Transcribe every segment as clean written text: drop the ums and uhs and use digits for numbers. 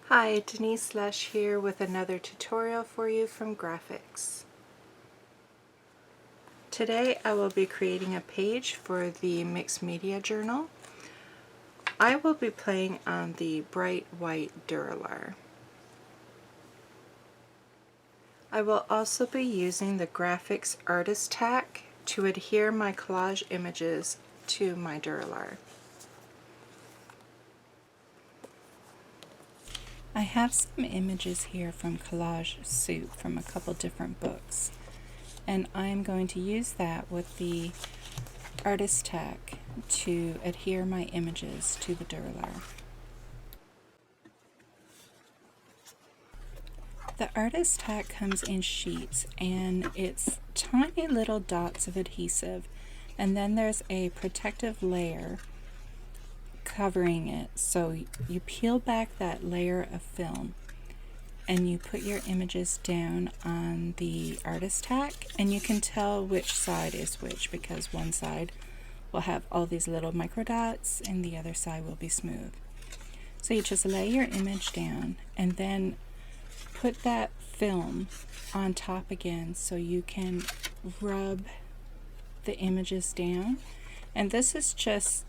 Hi, Denise Slash here with another tutorial for you from Grafix. Today I will be creating a page for the mixed media journal. I will be playing on the bright white Duralar. I will also be using the Grafix artist tack to adhere my collage images to my Duralar. I have some images here from Collage Soup from a couple different books, and I'm going to use that with the artist tack to adhere my images to the Duralar. The artist tack comes in sheets, and it's tiny little dots of adhesive, and then there's a protective layer covering it. So you peel back that layer of film and you put your images down on the artist tack, and you can tell which side is which because one side will have all these little micro dots and the other side will be smooth. So you just lay your image down and then put that film on top again so you can rub the images down, and this is just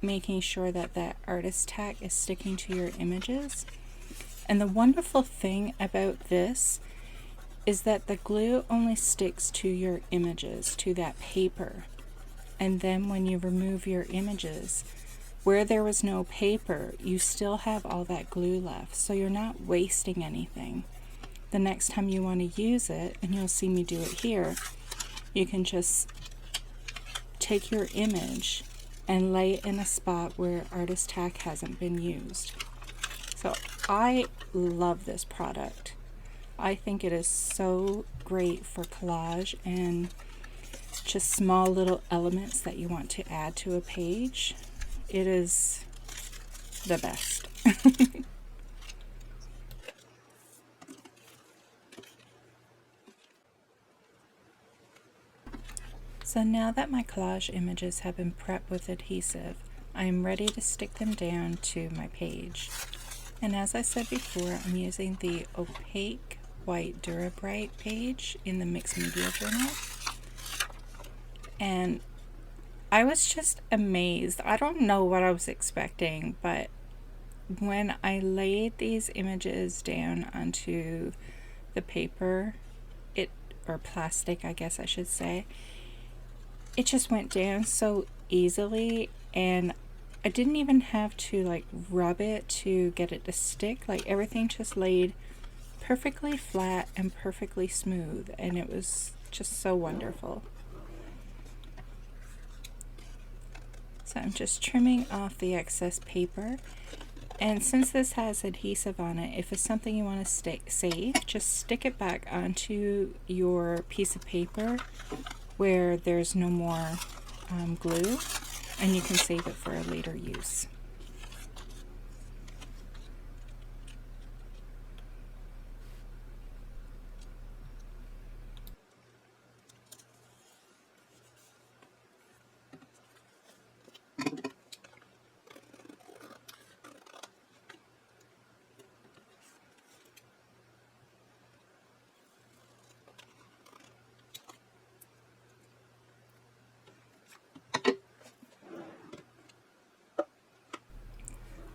making sure that that artist tack is sticking to your images. And the wonderful thing about this is that the glue only sticks to your images, to that paper, and then when you remove your images, where there was no paper, you still have all that glue left, so you're not wasting anything. The next time you want to use it, and you'll see me do it here, you can just take your image and lay it in a spot where artist tack hasn't been used. So I love this product. I think it is so great for collage and just small little elements that you want to add to a page. It is the best. So now that my collage images have been prepped with adhesive, I am ready to stick them down to my page. And as I said before, I'm using the opaque white Durabright page in the Mixed Media Journal. And I was just amazed. I don't know what I was expecting, but when I laid these images down onto the paper, or plastic, I guess I should say, it just went down so easily, and I didn't even have to rub it to get it to stick. Like, everything just laid perfectly flat and perfectly smooth, and it was just so wonderful. So I'm just trimming off the excess paper, and since this has adhesive on it, if it's something you want to save, just stick it back onto your piece of paper where there's no more glue, and you can save it for a later use.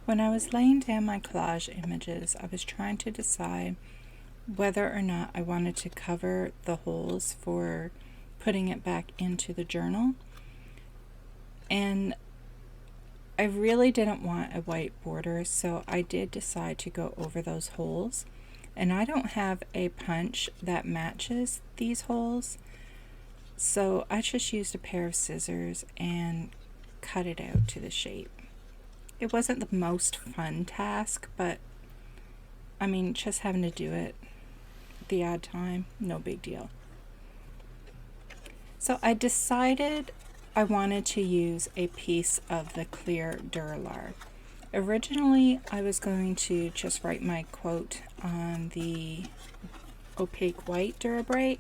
When I was laying down my collage images, I was trying to decide whether or not I wanted to cover the holes for putting it back into the journal. And I really didn't want a white border, so I did decide to go over those holes. And I don't have a punch that matches these holes, so I just used a pair of scissors and cut it out to the shape. It wasn't the most fun task, but I mean, just having to do it the odd time, no big deal. So I decided I wanted to use a piece of the clear Duralar. Originally, I was going to just write my quote on the opaque white Durabright,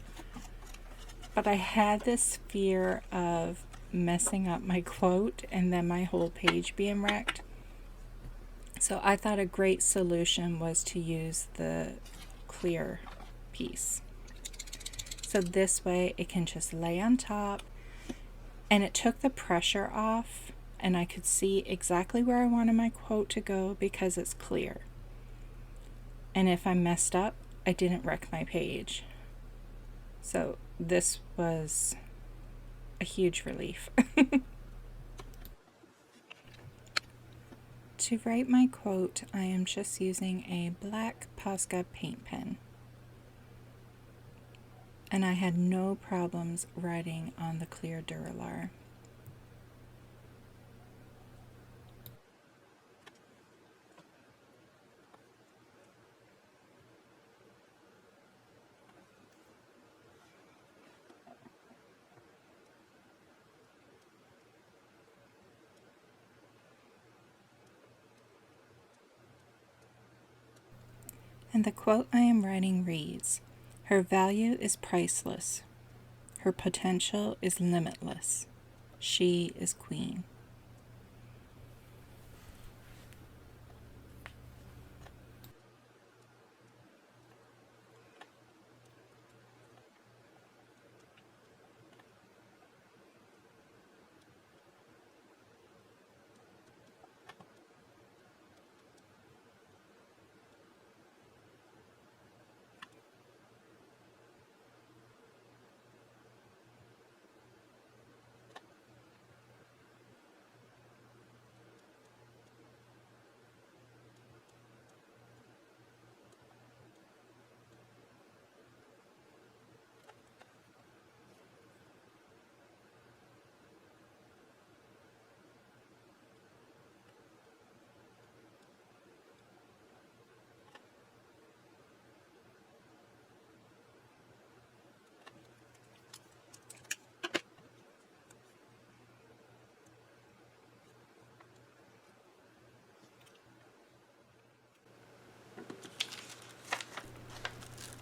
but I had this fear of messing up my quote and then my whole page being wrecked. So I thought a great solution was to use the clear piece. So this way it can just lay on top, and it took the pressure off, and I could see exactly where I wanted my quote to go because it's clear. And if I messed up, I didn't wreck my page. So this was a huge relief. To write my quote, I am just using a black Posca paint pen. And I had no problems writing on the clear Duralar. And the quote I am writing reads, "Her value is priceless. Her potential is limitless. She is queen."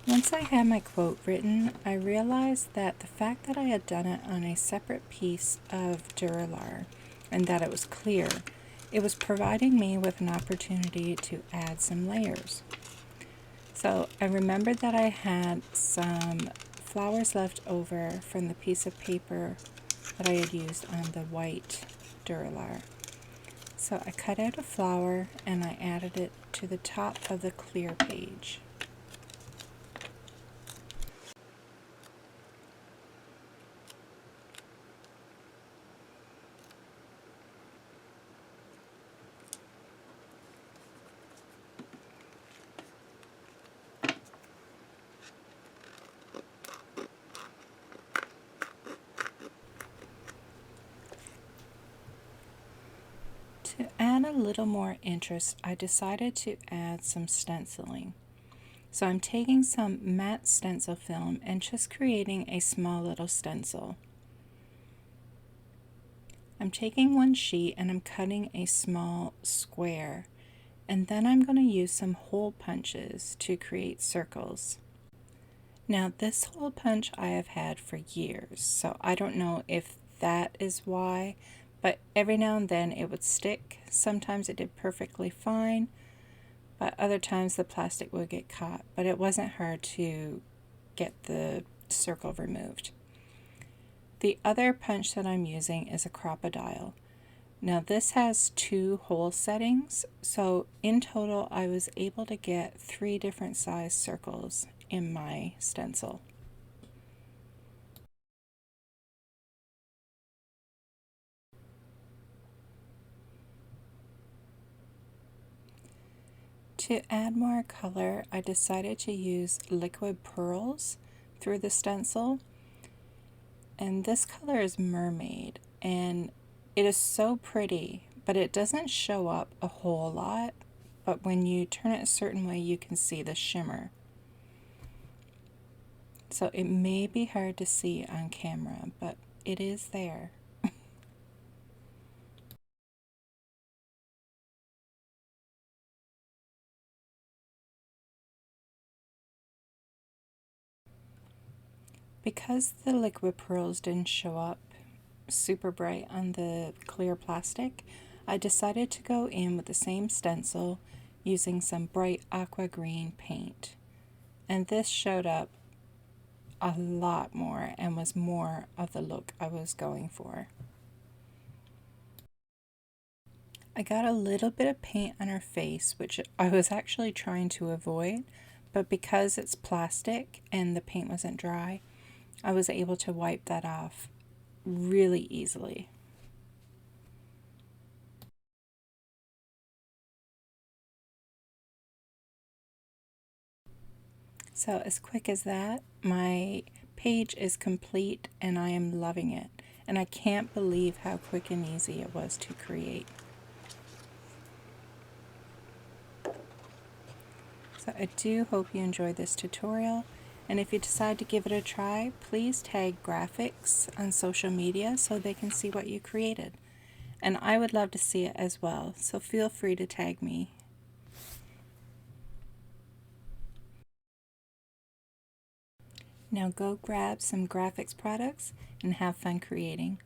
Once I had my quote written, I realized that the fact that I had done it on a separate piece of Duralar and that it was clear, it was providing me with an opportunity to add some layers. So I remembered that I had some flowers left over from the piece of paper that I had used on the white Duralar. So I cut out a flower and I added it to the top of the clear page. To add a little more interest, I decided to add some stenciling. So I'm taking some matte stencil film and just creating a small little stencil. I'm taking one sheet and I'm cutting a small square, and then I'm going to use some hole punches to create circles. Now this hole punch I have had for years, so I don't know if that is why, but every now and then it would stick. Sometimes it did perfectly fine, but other times the plastic would get caught, but it wasn't hard to get the circle removed. The other punch that I'm using is a crocodile. Now this has 2 hole settings, so in total I was able to get 3 different size circles in my stencil. To add more color, I decided to use liquid pearls through the stencil, and this color is Mermaid, and it is so pretty, but it doesn't show up a whole lot, but when you turn it a certain way you can see the shimmer. So it may be hard to see on camera, but it is there. Because the liquid pearls didn't show up super bright on the clear plastic, I decided to go in with the same stencil using some bright aqua green paint. And this showed up a lot more and was more of the look I was going for. I got a little bit of paint on her face, which I was actually trying to avoid, but because it's plastic and the paint wasn't dry, I was able to wipe that off really easily. So as quick as that, my page is complete and I am loving it. And I can't believe how quick and easy it was to create. So I do hope you enjoyed this tutorial, and if you decide to give it a try, please tag Grafix on social media so they can see what you created. And I would love to see it as well, so feel free to tag me. Now go grab some Grafix products and have fun creating.